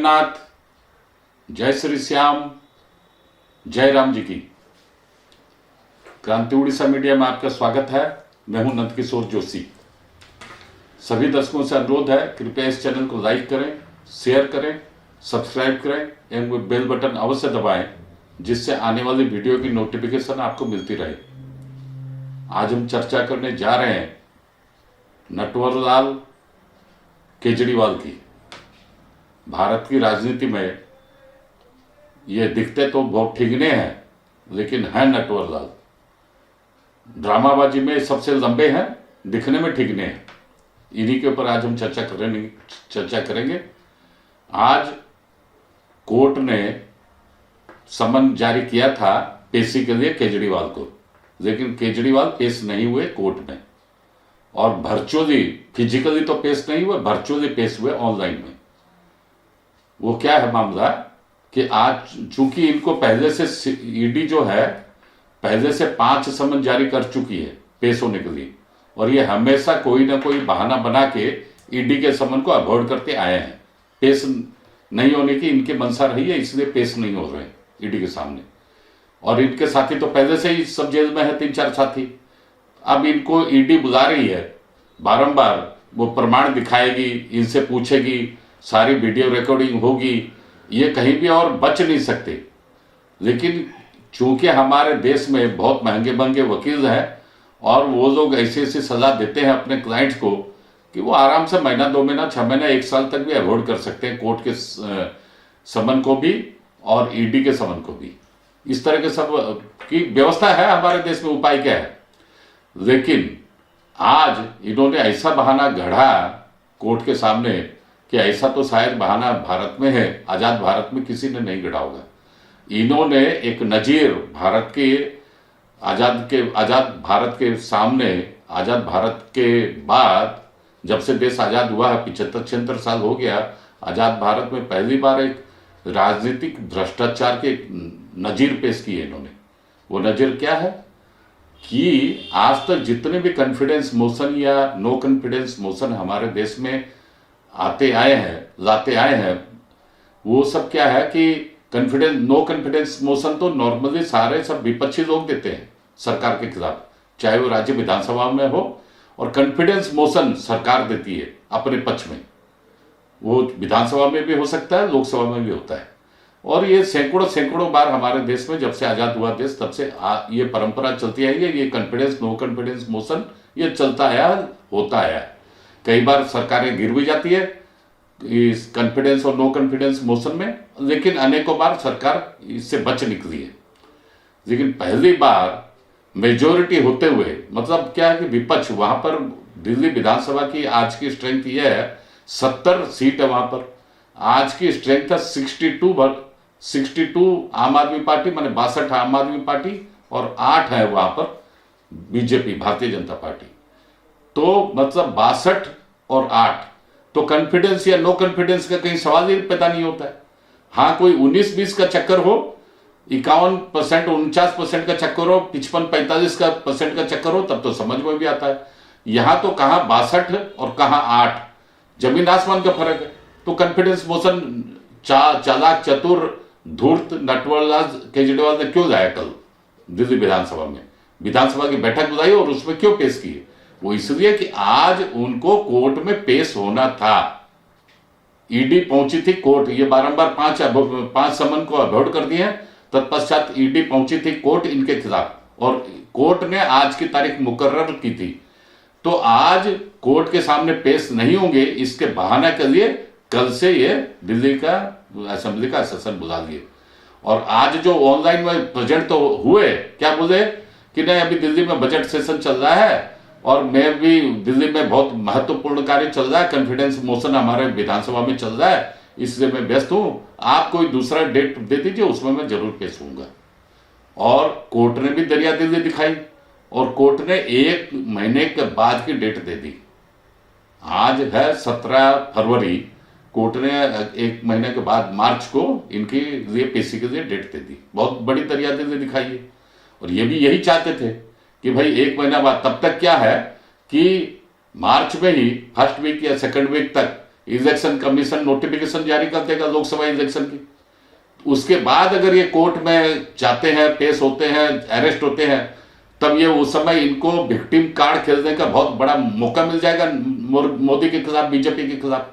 जगन्नाथ, जय श्री श्याम, जय राम जी की। क्रांति उड़ीसा मीडिया में आपका स्वागत है। मैं हूं नंदकिशोर जोशी। सभी दर्शकों से अनुरोध है, कृपया इस चैनल को लाइक करें, शेयर करें, सब्सक्राइब करें एवं बेल बटन अवश्य दबाएं, जिससे आने वाली वीडियो की नोटिफिकेशन आपको मिलती रहे। आज हम चर्चा करने जा रहे हैं नटवरलाल केजरीवाल की। भारत की राजनीति में ये दिखते तो बहुत ठिगने हैं, लेकिन हैं नटवरलाल। ड्रामाबाजी में सबसे लंबे हैं, दिखने में ठिगने हैं। इन्हीं के ऊपर आज हम चर्चा करेंगे। आज कोर्ट ने समन जारी किया था पेशी के लिए केजरीवाल को, लेकिन केजरीवाल पेश नहीं हुए कोर्ट में, और वर्चुअली, फिजिकली तो पेश नहीं हुए, वर्चुअली पेश हुए ऑनलाइन में। वो क्या है मामला कि आज चूंकि इनको पहले से ईडी जो है पहले से 5 समन जारी कर चुकी है पेश होने के लिए, और ये हमेशा कोई ना कोई बहाना बना के ईडी के समन को अवॉइड करते आए हैं। पेश नहीं होने की इनकी मंशा रही है, इसलिए पेश नहीं हो रहे ईडी के सामने। और इनके साथी तो पहले से ही सब जेल में है, 3-4 साथी। अब इनको ईडी बुला रही है बारंबार, वो प्रमाण दिखाएगी, इनसे पूछेगी, सारी वीडियो रिकॉर्डिंग होगी, ये कहीं भी और बच नहीं सकते। लेकिन चूंकि हमारे देश में बहुत महंगे महंगे वकील हैं, और वो लोग ऐसी ऐसी सलाह देते हैं अपने क्लाइंट्स को कि वो आराम से महीना, 2 महीना, 6 महीना, 1 साल तक भी अवॉइड कर सकते हैं कोर्ट के समन को भी और ईडी के समन को भी। इस तरह के सब की व्यवस्था है हमारे देश में। उपाय क्या है? लेकिन आज इन्होंने ऐसा बहाना गढ़ा कोर्ट के सामने कि ऐसा तो शायद बहाना भारत में है, आजाद भारत में किसी ने नहीं गढ़ा होगा। इन्होंने एक नजीर भारत के आजाद भारत के सामने, आजाद भारत के बाद जब से देश आजाद हुआ है, 75-76 साल हो गया, आजाद भारत में पहली बार एक राजनीतिक भ्रष्टाचार के नजीर पेश किए इन्होंने। वो नजीर क्या है कि आज तक जितने भी कॉन्फिडेंस मोशन या नो कॉन्फिडेंस मोशन हमारे देश में लाते आए हैं, वो सब क्या है कि नो कॉन्फिडेंस मोशन तो नॉर्मली सारे सब विपक्षी लोग देते हैं सरकार के खिलाफ, चाहे वो राज्य विधानसभा में हो, और कॉन्फिडेंस मोशन सरकार देती है अपने पक्ष में। वो विधानसभा में भी हो सकता है, लोकसभा में भी होता है। और ये सैकड़ों बार हमारे देश में, जब से आजाद हुआ देश, तब से ये परंपरा चलती आई है। ये कॉन्फिडेंस नो कॉन्फिडेंस मोशन ये चलता आया, होता आया है। कई बार सरकारें गिर भी जाती है इस कॉन्फिडेंस और नो कॉन्फिडेंस मोशन में, लेकिन अनेकों बार सरकार इससे बच निकली है। लेकिन पहली बार मेजोरिटी होते हुए, मतलब क्या है कि विपक्ष, वहां पर दिल्ली विधानसभा की आज की स्ट्रेंथ यह है, 70 सीट है वहां पर। आज की स्ट्रेंथ है 62 आम आदमी पार्टी, माने 62 आम आदमी पार्टी, और 8 है वहां पर बीजेपी, भारतीय जनता पार्टी। तो मतलब 62 और 8, तो कॉन्फिडेंस या नो कॉन्फिडेंस का कहीं सवाल ही पैदा नहीं होता है। हाँ, कोई 19-20 का चक्कर हो, 51%, 49% का चक्कर हो, 55-45% का चक्कर हो, तब तो समझ में भी आता है। यहां तो कहां 62 और कहां 8, जमीन आसमान का फर्क है। तो कॉन्फिडेंस मोशन चालाक, चतुर, धूर्त नटवरलाल केजरीवाल ने क्यों लाया कल दिल्ली विधानसभा में? विधानसभा की बैठक बुलाई और उसमें क्यों पेश किए? वो इसलिए कि आज उनको कोर्ट में पेश होना था। ईडी पहुंची थी कोर्ट, ये बारंबार 5 समन को अवॉइड कर दिए। तत्पश्चात ईडी पहुंची थी कोर्ट इनके खिलाफ, और कोर्ट ने आज की तारीख मुकर्रर की थी। तो आज कोर्ट के सामने पेश नहीं होंगे, इसके बहाने के लिए कल से ये दिल्ली का असेंबली का सेशन बुला लिए। और आज जो ऑनलाइन में प्रेजेंट तो हुए, क्या बोले कि नहीं, अभी दिल्ली में बजट सेशन चल रहा है और मैं भी दिल्ली में बहुत महत्वपूर्ण कार्य चल रहा है, कॉन्फिडेंस मोशन हमारे विधानसभा में चल रहा है, इसलिए मैं व्यस्त हूं, आप कोई दूसरा डेट दे दीजिए, उसमें मैं जरूर पेश होऊंगा। और कोर्ट ने भी दरिया दिल्ली दिखाई, और कोर्ट ने 1 महीने के बाद की डेट दे दी। आज है 17 फरवरी, कोर्ट ने 1 महीने के बाद मार्च को इनके लिए पेशी के लिए डेट दे दी। बहुत बड़ी दरिया दिल्ली दिखाई है। और ये भी यही चाहते थे कि भाई 1 महीना बाद, तब तक क्या है कि मार्च में ही फर्स्ट वीक या सेकंड वीक तक इलेक्शन कमीशन नोटिफिकेशन जारी कर देगा लोकसभा इलेक्शन की। उसके बाद अगर ये कोर्ट में जाते हैं, पेश होते हैं, अरेस्ट होते हैं, तब ये उस समय इनको विक्टिम कार्ड खेलने का बहुत बड़ा मौका मिल जाएगा मोदी के खिलाफ, बीजेपी के खिलाफ।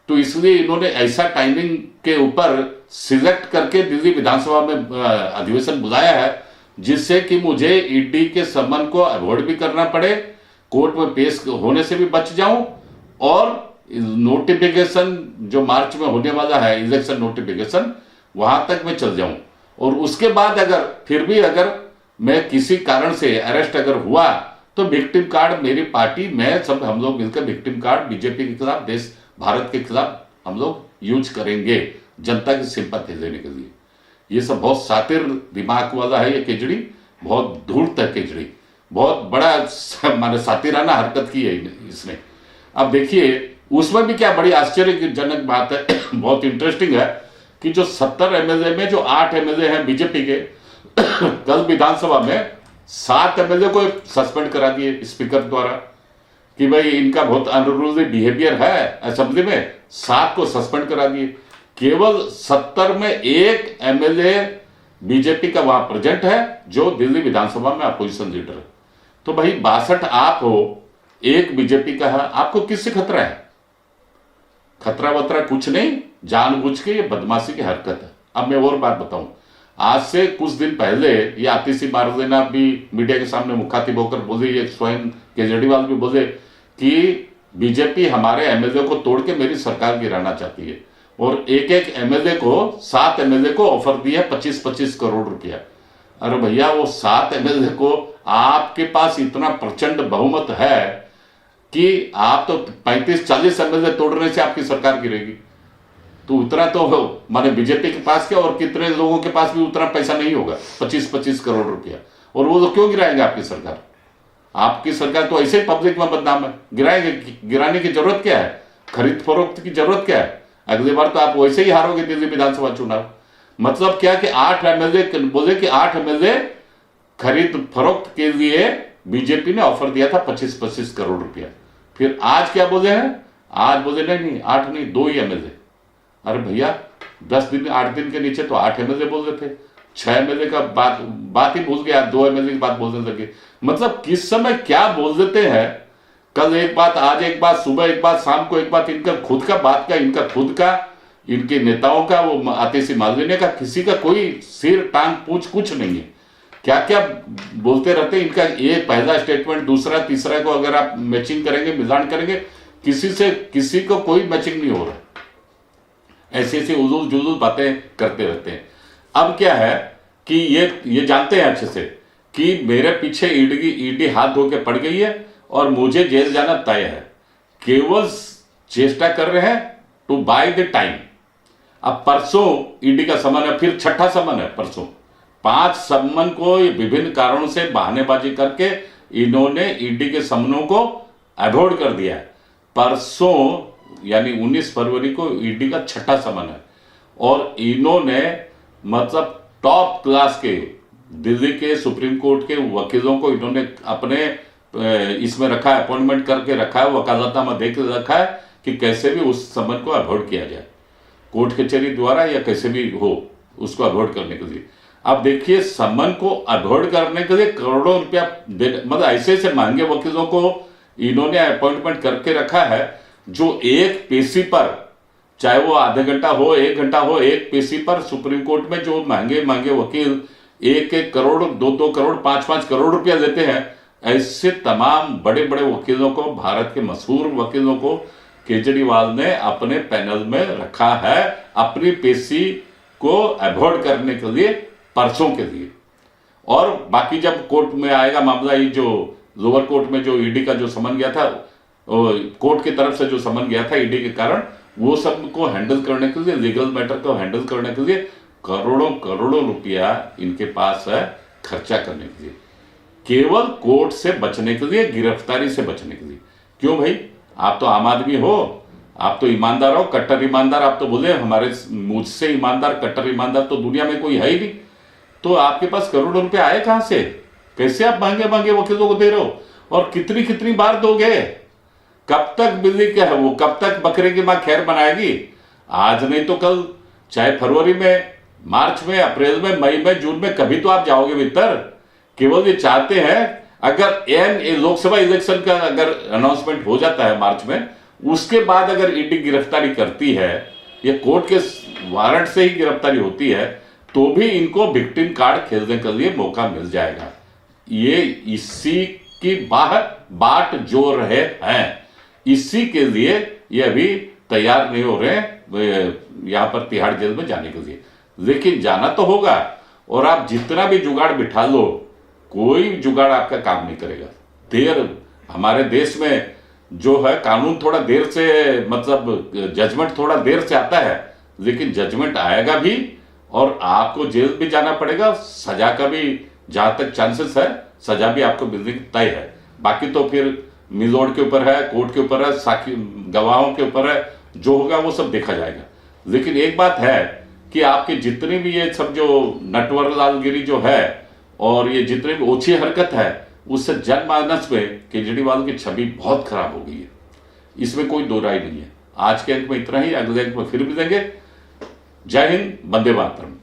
तो इसलिए इन्होंने ऐसा टाइमिंग के ऊपर सिलेक्ट करके दिल्ली विधानसभा में अधिवेशन बुलाया है, जिससे कि मुझे ईडी के समन को अवॉइड भी करना पड़े, कोर्ट में पेश होने से भी बच जाऊं, और नोटिफिकेशन जो मार्च में होने वाला है इलेक्शन नोटिफिकेशन, वहां तक मैं चल जाऊं। और उसके बाद अगर फिर भी अगर मैं किसी कारण से अरेस्ट अगर हुआ तो विक्टिम कार्ड मेरी पार्टी, मैं सब हम लोग मिलकर विक्टिम कार्ड बीजेपी के खिलाफ, देश भारत के खिलाफ हम लोग यूज करेंगे जनता की सिंपैथी लेने के लिए। ये सब बहुत सातिर दिमाग वाला है ये केजरी, बहुत धूर्त है केजरी, बहुत बड़ा माने सातिराना हरकत की है इसने। अब देखिए उसमें भी क्या बड़ी आश्चर्यजनक बात है बहुत इंटरेस्टिंग है कि जो 70 एमएलए में जो 8 एमएलए हैं बीजेपी के कल विधानसभा में 7 एमएलए को सस्पेंड करा दिए स्पीकर द्वारा कि भाई इनका बहुत अनरूली बिहेवियर है असेंबली में, 7 को सस्पेंड करा दिए। केवल 70 में एक एमएलए बीजेपी का वहां प्रेजेंट है जो दिल्ली विधानसभा में अपोजिशन लीडर है। तो भाई 62 आप हो, एक बीजेपी का है, आपको किससे खतरा है? खतरा वतरा कुछ नहीं, जानबूझ के ये बदमाशी की हरकत है। अब मैं और बात बताऊं, आज से कुछ दिन पहले ये आतिशी मारलेना भी मीडिया के सामने मुखातिब होकर बोले, ये स्वयं केजरीवाल भी बोले कि बीजेपी हमारे एमएलए को तोड़ के मेरी सरकार गिराना चाहती है, और एक एक एमएलए को 7 एमएलए को ऑफर दिया 25-25 करोड़ रुपया। अरे भैया वो 7 एमएलए को, आपके पास इतना प्रचंड बहुमत है कि आप तो 35-40 एमएलए तोड़ने से आपकी सरकार गिरेगी। तो उतना तो माने बीजेपी के पास क्या, और कितने लोगों के पास भी उतना पैसा नहीं होगा 25-25 करोड़ रुपया, और वो तो क्यों गिराएंगे आपकी सरकार? आपकी सरकार तो ऐसे ही पब्लिक में बदनाम है, गिराएंगे, गिराने की जरूरत क्या है? खरीद फरोख्त की जरूरत क्या है? अगली बार तो आप वैसे ही हारोगे दिल्ली विधानसभा चुनाव। मतलब क्या कि 8 एमएलए बोले कि 8 एमएलए खरीद फरोख्त के लिए बीजेपी ने ऑफर दिया था 25-25 करोड़ रुपया। फिर आज क्या बोले हैं? आज बोले नहीं 8 नहीं 2 ही एमएलए। अरे भैया 10 दिन 8 दिन के नीचे तो 8 एमएलए बोल रहे थे, 6 एमएलए का बात ही भूल गया, 2 एमएलए की बात बोलने लगे। मतलब किस समय क्या बोल देते हैं, कल एक बात, आज एक बात, सुबह एक बात, शाम को एक बात। इनका खुद का बात का, इनका खुद का, इनके नेताओं का, वो आतिशी मारलेने का किसी का कोई सिर टांग पूछ कुछ नहीं है, क्या क्या बोलते रहते हैं। इनका ये पहला स्टेटमेंट, दूसरा, तीसरा को अगर आप मैचिंग करेंगे, मिलान करेंगे, किसी से किसी को कोई मैचिंग नहीं हो रहा, ऐसी ऐसी उजूल जुलूल बातें करते रहते हैं। अब क्या है कि ये जानते हैं अच्छे से कि मेरे पीछे ईडी हाथ धो के पड़ गई है और मुझे जेल जाना तय है, केवल चेष्टा कर रहे हैं टू बाय द टाइम। अब परसों ईडी का समन है, फिर छठा समन है परसों। 5 समन को विभिन्न कारणों से बहानेबाजी करके इन्होंने ईडी के समनों को अवॉइड कर दिया है। परसों यानी 19 फरवरी को ईडी का छठा समन है, और इन्होंने मतलब टॉप क्लास के दिल्ली के सुप्रीम कोर्ट के वकीलों को इन्होंने अपने इसमें रखा है, अपॉइंटमेंट करके रखा है, वकालतनामा दे के रखा है कि कैसे भी उस समन को अवॉइड किया जाए, कोर्ट कचहरी द्वारा या कैसे भी हो उसको अवॉइड करने के लिए। अब देखिए समन को अवॉइड करने के लिए करोड़ों रुपया मतलब ऐसे ऐसे महंगे वकीलों को इन्होंने अपॉइंटमेंट करके रखा है, जो एक पेशी पर, चाहे वो आधे घंटा हो, 1 घंटा हो, एक पेशी पर सुप्रीम कोर्ट में जो महंगे महंगे वकील 1-1 करोड़, 2-2 करोड़, 5-5 करोड़ रुपया देते हैं, ऐसे तमाम बड़े बड़े वकीलों को, भारत के मशहूर वकीलों को केजरीवाल ने अपने पैनल में रखा है, अपनी पेशी को अवॉइड करने के लिए, परसों के लिए। और बाकी जब कोर्ट में आएगा मामला, ये जो लोअर कोर्ट में जो ईडी का जो समन गया था, कोर्ट की तरफ से जो समन गया था ईडी के कारण, वो सब को हैंडल करने के लिए, लीगल मैटर को हैंडल करने के लिए करोड़ों करोड़ों रुपया इनके पास है खर्चा करने के लिए, केवल कोर्ट से बचने के लिए, गिरफ्तारी से बचने के लिए। क्यों भाई, आप तो आम आदमी हो, आप तो ईमानदार हो, कट्टर ईमानदार। आप तो बोले हमारे मुझसे ईमानदार, कट्टर ईमानदार तो दुनिया में कोई है ही नहीं। तो आपके पास करोड़ों रुपए आए कहां से? कैसे आप महंगे महंगे वकीलों को दे रहे हो, और कितनी कितनी बार दोगे? कब तक बिल्ली क्या है, वो कब तक बकरे की मां खैर बनाएगी? आज नहीं तो कल, चाहे फरवरी में, मार्च में, अप्रैल में, मई में, जून में, कभी तो आप जाओगे भीतर। केवल ये चाहते हैं, अगर एन लोकसभा इलेक्शन का अगर अनाउंसमेंट हो जाता है मार्च में, उसके बाद अगर ईडी गिरफ्तारी करती है या कोर्ट के वारंट से ही गिरफ्तारी होती है, तो भी इनको विक्टिम कार्ड खेलने के लिए मौका मिल जाएगा। ये इसी की बाट जो रहे हैं, इसी के लिए ये अभी तैयार नहीं हो रहे यहां पर तिहाड़ जेल में जाने के लिए। लेकिन जाना तो होगा, और आप जितना भी जुगाड़ बिठा लो, कोई जुगाड़ आपका काम नहीं करेगा। हमारे देश में जो है कानून थोड़ा देर से, मतलब जजमेंट थोड़ा देर से आता है, लेकिन जजमेंट आएगा भी और आपको जेल भी जाना पड़ेगा। सजा का भी जहां तक चांसेस है, सजा भी आपको मिलने की तय है। बाकी तो फिर मिलोड के ऊपर है, कोर्ट के ऊपर है, साक्षी गवाहों के ऊपर है, जो होगा वो सब देखा जाएगा। लेकिन एक बात है कि आपके जितनी भी ये सब जो नटवर लालगिरी जो है और ये जितने भी ओछी हरकत है, उससे जनमानस में केजरीवाल की छवि बहुत खराब हो गई है। इसमें कोई दो राय नहीं है। आज के अंक में इतना ही, अगले अंक में फिर मिलेंगे। जय हिंद, वंदे मातरम।